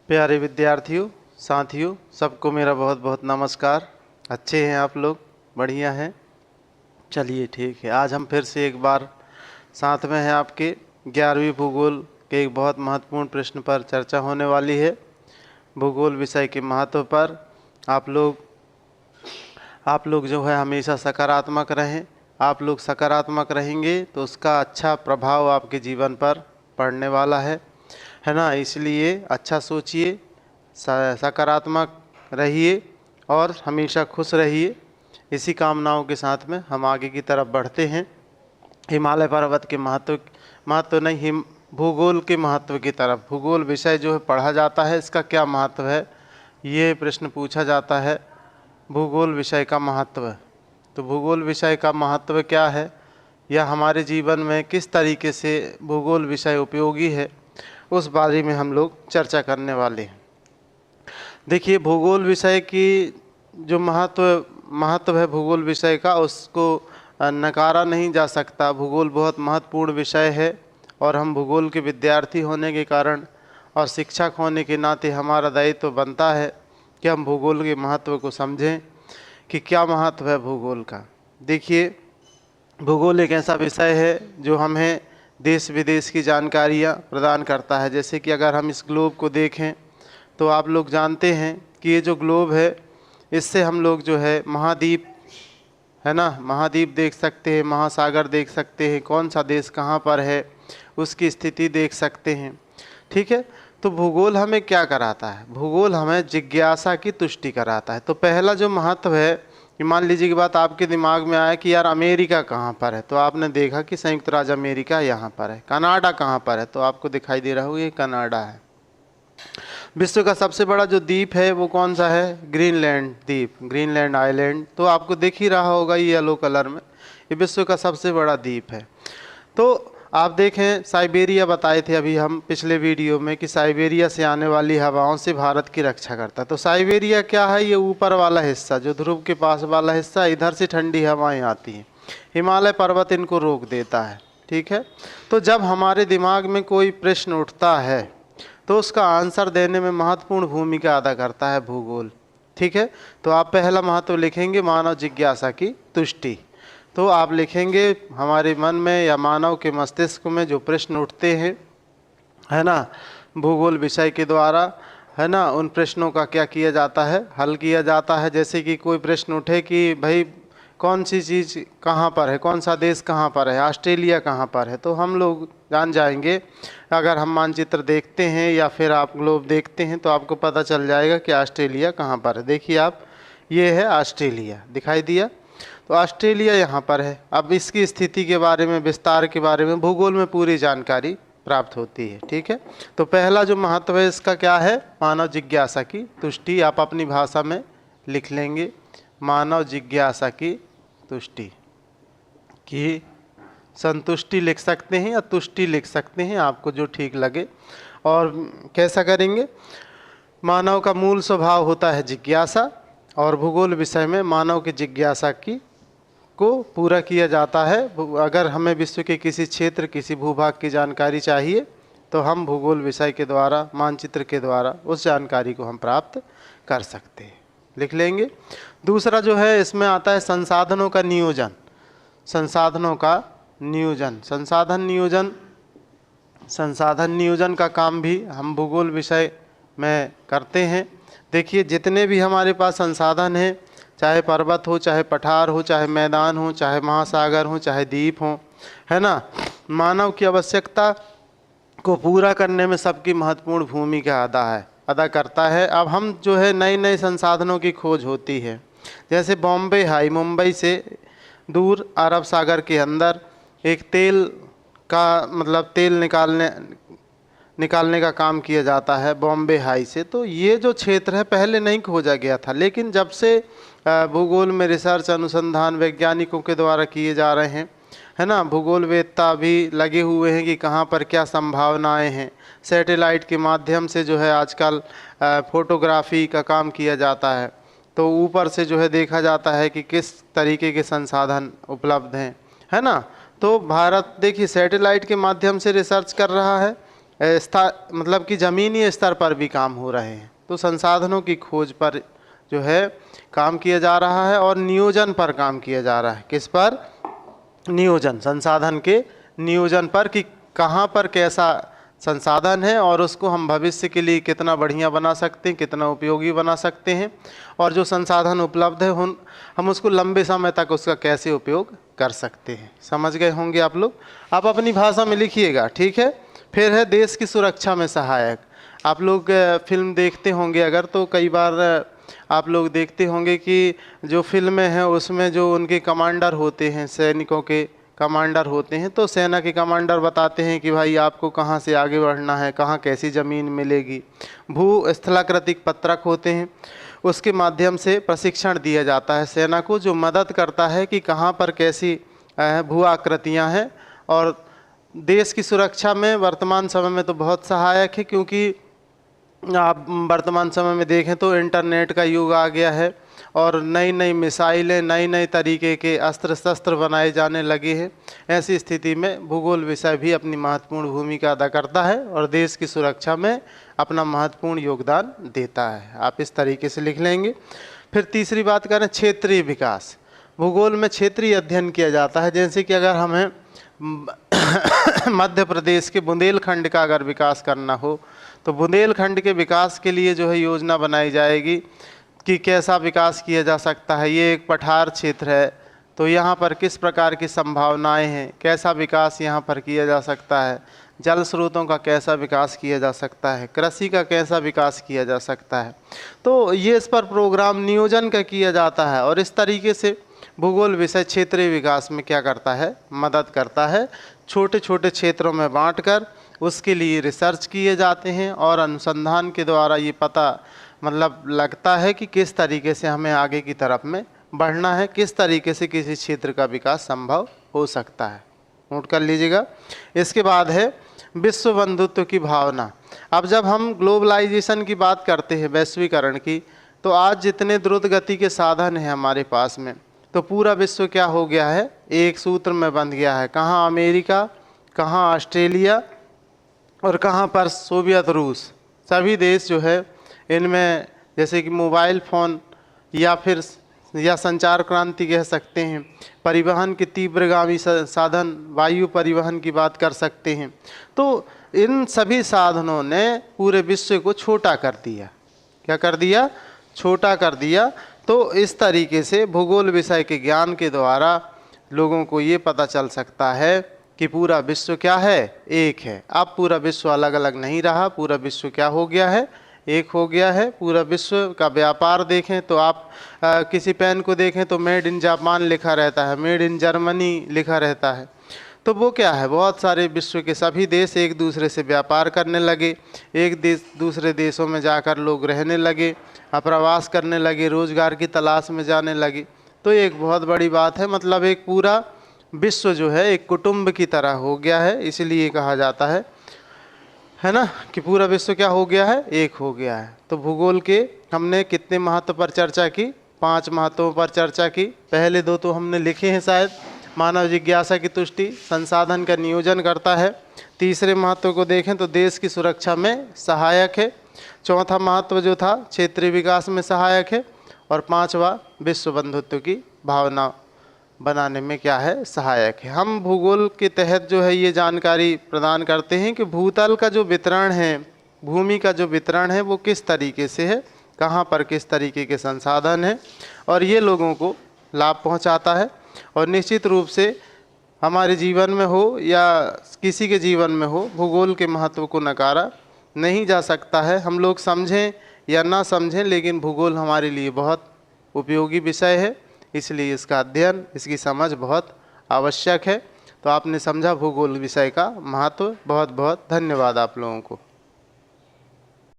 प्यारे विद्यार्थियों, साथियों, सबको मेरा बहुत बहुत नमस्कार। अच्छे हैं आप लोग? बढ़िया हैं? चलिए ठीक है। आज हम फिर से एक बार साथ में हैं आपके 11वीं भूगोल के एक बहुत महत्वपूर्ण प्रश्न पर चर्चा होने वाली है। भूगोल विषय के महत्व पर आप लोग जो है हमेशा सकारात्मक रहें। आप लोग सकारात्मक रहेंगे तो उसका अच्छा प्रभाव आपके जीवन पर पड़ने वाला है ना। इसलिए अच्छा सोचिए, सकारात्मक रहिए और हमेशा खुश रहिए। इसी कामनाओं के साथ में हम आगे की तरफ बढ़ते हैं। हिमालय पर्वत के महत्व नहीं, भूगोल के महत्व की तरफ। भूगोल विषय जो है पढ़ा जाता है, इसका क्या महत्व है, ये प्रश्न पूछा जाता है। भूगोल विषय का महत्व, तो भूगोल विषय का महत्व क्या है या हमारे जीवन में किस तरीके से भूगोल विषय उपयोगी है, उस बारे में हम लोग चर्चा करने वाले हैं। देखिए, भूगोल विषय की जो महत्व है भूगोल विषय का, उसको नकारा नहीं जा सकता। भूगोल बहुत महत्वपूर्ण विषय है और हम भूगोल के विद्यार्थी होने के कारण और शिक्षक होने के नाते हमारा दायित्व बनता है कि हम भूगोल के महत्व को समझें कि क्या महत्व है भूगोल का। देखिए, भूगोल एक ऐसा विषय है जो हमें देश विदेश की जानकारियाँ प्रदान करता है। जैसे कि अगर हम इस ग्लोब को देखें तो आप लोग जानते हैं कि ये जो ग्लोब है, इससे हम लोग जो है महाद्वीप, है ना, महाद्वीप देख सकते हैं, महासागर देख सकते हैं, कौन सा देश कहाँ पर है उसकी स्थिति देख सकते हैं। ठीक है, तो भूगोल हमें क्या कराता है? भूगोल हमें जिज्ञासा की तुष्टि कराता है। तो पहला जो महत्व है कि मान लीजिए कि बात आपके दिमाग में आया कि यार अमेरिका कहाँ पर है, तो आपने देखा कि संयुक्त राज्य अमेरिका यहाँ पर है। कनाडा कहाँ पर है, तो आपको दिखाई दे रहा होगा ये कनाडा है। विश्व का सबसे बड़ा जो द्वीप है वो कौन सा है? ग्रीनलैंड द्वीप, ग्रीनलैंड आइलैंड। तो आपको दिख ही रहा होगा ये येलो कलर में, ये विश्व का सबसे बड़ा द्वीप है। तो आप देखें, साइबेरिया बताए थे अभी हम पिछले वीडियो में कि साइबेरिया से आने वाली हवाओं से भारत की रक्षा करता है। तो साइबेरिया क्या है? ये ऊपर वाला हिस्सा, जो ध्रुव के पास वाला हिस्सा, इधर से ठंडी हवाएं आती हैं, हिमालय पर्वत इनको रोक देता है। ठीक है, तो जब हमारे दिमाग में कोई प्रश्न उठता है तो उसका आंसर देने में महत्वपूर्ण भूमिका अदा करता है भूगोल। ठीक है, तो आप पहला महत्व लिखेंगे मानव जिज्ञासा की तुष्टि। तो आप लिखेंगे हमारे मन में या मानव के मस्तिष्क में जो प्रश्न उठते हैं, है ना, भूगोल विषय के द्वारा, है ना, उन प्रश्नों का क्या किया जाता है? हल किया जाता है। जैसे कि कोई प्रश्न उठे कि भाई कौन सी चीज़ कहाँ पर है, कौन सा देश कहाँ पर है, ऑस्ट्रेलिया कहाँ पर है, तो हम लोग जान जाएंगे। अगर हम मानचित्र देखते हैं या फिर आप ग्लोब देखते हैं तो आपको पता चल जाएगा कि ऑस्ट्रेलिया कहाँ पर है। देखिए आप, ये है ऑस्ट्रेलिया, दिखाई दिया। तो ऑस्ट्रेलिया यहाँ पर है। अब इसकी स्थिति के बारे में, विस्तार के बारे में भूगोल में पूरी जानकारी प्राप्त होती है। ठीक है, तो पहला जो महत्व है इसका क्या है? मानव जिज्ञासा की तुष्टि। आप अपनी भाषा में लिख लेंगे, मानव जिज्ञासा की तुष्टि की संतुष्टि लिख सकते हैं या तुष्टि लिख सकते हैं, आपको जो ठीक लगे। और कैसा करेंगे? मानव का मूल स्वभाव होता है जिज्ञासा, और भूगोल विषय में मानव की जिज्ञासा को पूरा किया जाता है। अगर हमें विश्व के किसी क्षेत्र, किसी भूभाग की जानकारी चाहिए तो हम भूगोल विषय के द्वारा, मानचित्र के द्वारा उस जानकारी को हम प्राप्त कर सकते हैं। लिख लेंगे। दूसरा जो है इसमें आता है संसाधनों का नियोजन। संसाधनों का नियोजन, संसाधन नियोजन का काम भी हम भूगोल विषय में करते हैं। देखिए, जितने भी हमारे पास संसाधन हैं, चाहे पर्वत हो, चाहे पठार हो, चाहे मैदान हो, चाहे महासागर हो, चाहे द्वीप हो, है ना, मानव की आवश्यकता को पूरा करने में सबकी महत्वपूर्ण भूमिका अदा करता है। अब हम जो है नए नए संसाधनों की खोज होती है। जैसे बॉम्बे हाई, मुंबई से दूर अरब सागर के अंदर एक तेल का, मतलब तेल निकालने का काम किया जाता है बॉम्बे हाई से। तो ये जो क्षेत्र है पहले नहीं खोजा गया था, लेकिन जब से भूगोल में रिसर्च, अनुसंधान वैज्ञानिकों के द्वारा किए जा रहे हैं, है ना, भूगोलवेत्ता भी लगे हुए हैं कि कहाँ पर क्या संभावनाएं हैं। सैटेलाइट के माध्यम से जो है आजकल फोटोग्राफी का काम किया जाता है, तो ऊपर से जो है देखा जाता है कि किस तरीके के संसाधन उपलब्ध हैं, है ना। तो भारत देखिए सैटेलाइट के माध्यम से रिसर्च कर रहा है, मतलब कि ज़मीनी स्तर पर भी काम हो रहे हैं। तो संसाधनों की खोज पर जो है काम किया जा रहा है और नियोजन पर काम किया जा रहा है। किस पर? नियोजन, संसाधन के नियोजन पर, कि कहाँ पर कैसा संसाधन है और उसको हम भविष्य के लिए कितना बढ़िया बना सकते हैं, कितना उपयोगी बना सकते हैं, और जो संसाधन उपलब्ध है हम उसको लंबे समय तक उसका कैसे उपयोग कर सकते हैं। समझ गए होंगे आप लोग। आप अपनी भाषा में लिखिएगा, ठीक है। फिर है देश की सुरक्षा में सहायक। आप लोग फिल्म देखते होंगे अगर, तो कई बार आप लोग देखते होंगे कि जो फिल्में हैं उसमें जो उनके कमांडर होते हैं, सैनिकों के कमांडर होते हैं, तो सेना के कमांडर बताते हैं कि भाई आपको कहाँ से आगे बढ़ना है, कहाँ कैसी ज़मीन मिलेगी। भू स्थलाकृतिक पत्रक होते हैं, उसके माध्यम से प्रशिक्षण दिया जाता है सेना को, जो मदद करता है कि कहाँ पर कैसी भू आकृतियाँ हैं। और देश की सुरक्षा में वर्तमान समय में तो बहुत सहायक है, क्योंकि आप वर्तमान समय में देखें तो इंटरनेट का युग आ गया है और नई नई मिसाइलें, नई नई तरीके के अस्त्र शस्त्र बनाए जाने लगे हैं। ऐसी स्थिति में भूगोल विषय भी अपनी महत्वपूर्ण भूमिका अदा करता है और देश की सुरक्षा में अपना महत्वपूर्ण योगदान देता है। आप इस तरीके से लिख लेंगे। फिर तीसरी बात करें, क्षेत्रीय विकास। भूगोल में क्षेत्रीय अध्ययन किया जाता है। जैसे कि अगर हमें मध्य प्रदेश के बुंदेलखंड का अगर विकास करना हो, तो बुंदेलखंड के विकास के लिए जो है योजना बनाई जाएगी कि कैसा विकास किया जा सकता है। ये एक पठार क्षेत्र है, तो यहाँ पर किस प्रकार की संभावनाएं हैं, कैसा विकास यहाँ पर किया जा सकता है, जल स्रोतों का कैसा विकास किया जा सकता है, कृषि का कैसा विकास किया जा सकता है। तो ये इस पर प्रोग्राम नियोजन का किया जाता है और इस तरीके से भूगोल विषय क्षेत्रीय विकास में क्या करता है, मदद करता है। छोटे छोटे क्षेत्रों में बांटकर उसके लिए रिसर्च किए जाते हैं और अनुसंधान के द्वारा ये पता मतलब लगता है कि किस तरीके से हमें आगे की तरफ में बढ़ना है, किस तरीके से किसी क्षेत्र का विकास संभव हो सकता है। नोट कर लीजिएगा। इसके बाद है विश्व बंधुत्व की भावना। अब जब हम ग्लोबलाइजेशन की बात करते हैं, वैश्वीकरण की, तो आज जितने द्रुत गति के साधन हैं हमारे पास में, तो पूरा विश्व क्या हो गया है, एक सूत्र में बंध गया है। कहाँ अमेरिका, कहाँ ऑस्ट्रेलिया और कहाँ पर सोवियत रूस। सभी देश जो है इनमें जैसे कि मोबाइल फ़ोन या संचार क्रांति कह सकते हैं, परिवहन के तीव्रगामी साधन वायु परिवहन की बात कर सकते हैं। तो इन सभी साधनों ने पूरे विश्व को छोटा कर दिया। क्या कर दिया? छोटा कर दिया। तो इस तरीके से भूगोल विषय के ज्ञान के द्वारा लोगों को ये पता चल सकता है कि पूरा विश्व क्या है, एक है। अब पूरा विश्व अलग अलग नहीं रहा, पूरा विश्व क्या हो गया है, एक हो गया है। पूरा विश्व का व्यापार देखें तो आप किसी पेन को देखें तो मेड इन जापान लिखा रहता है, मेड इन जर्मनी लिखा रहता है। तो वो क्या है, बहुत सारे विश्व के सभी देश एक दूसरे से व्यापार करने लगे, एक देश दूसरे देशों में जाकर लोग रहने लगे, प्रवास करने लगे, रोजगार की तलाश में जाने लगे। तो ये एक बहुत बड़ी बात है। मतलब एक पूरा विश्व जो है एक कुटुंब की तरह हो गया है। इसलिए कहा जाता है ना, कि पूरा विश्व क्या हो गया है, एक हो गया है। तो भूगोल के हमने कितने महत्व पर चर्चा की, 5 महत्वों पर चर्चा की। पहले 2 तो हमने लिखे हैं शायद। मानव जिज्ञासा की तुष्टि, संसाधन का नियोजन करता है। तीसरे महत्व को देखें तो देश की सुरक्षा में सहायक है। चौथा महत्व जो था क्षेत्रीय विकास में सहायक है। और 5वां विश्व बंधुत्व की भावना बनाने में क्या है, सहायक है। हम भूगोल के तहत जो है ये जानकारी प्रदान करते हैं कि भूतल का जो वितरण है, भूमि का जो वितरण है वो किस तरीके से है, कहाँ पर किस तरीके के संसाधन हैं, और ये लोगों को लाभ पहुँचाता है। और निश्चित रूप से हमारे जीवन में हो या किसी के जीवन में हो, भूगोल के महत्व को नकारा नहीं जा सकता है। हम लोग समझें या ना समझें, लेकिन भूगोल हमारे लिए बहुत उपयोगी विषय है। इसलिए इसका अध्ययन, इसकी समझ बहुत आवश्यक है। तो आपने समझा भूगोल विषय का महत्व। बहुत बहुत धन्यवाद आप लोगों को।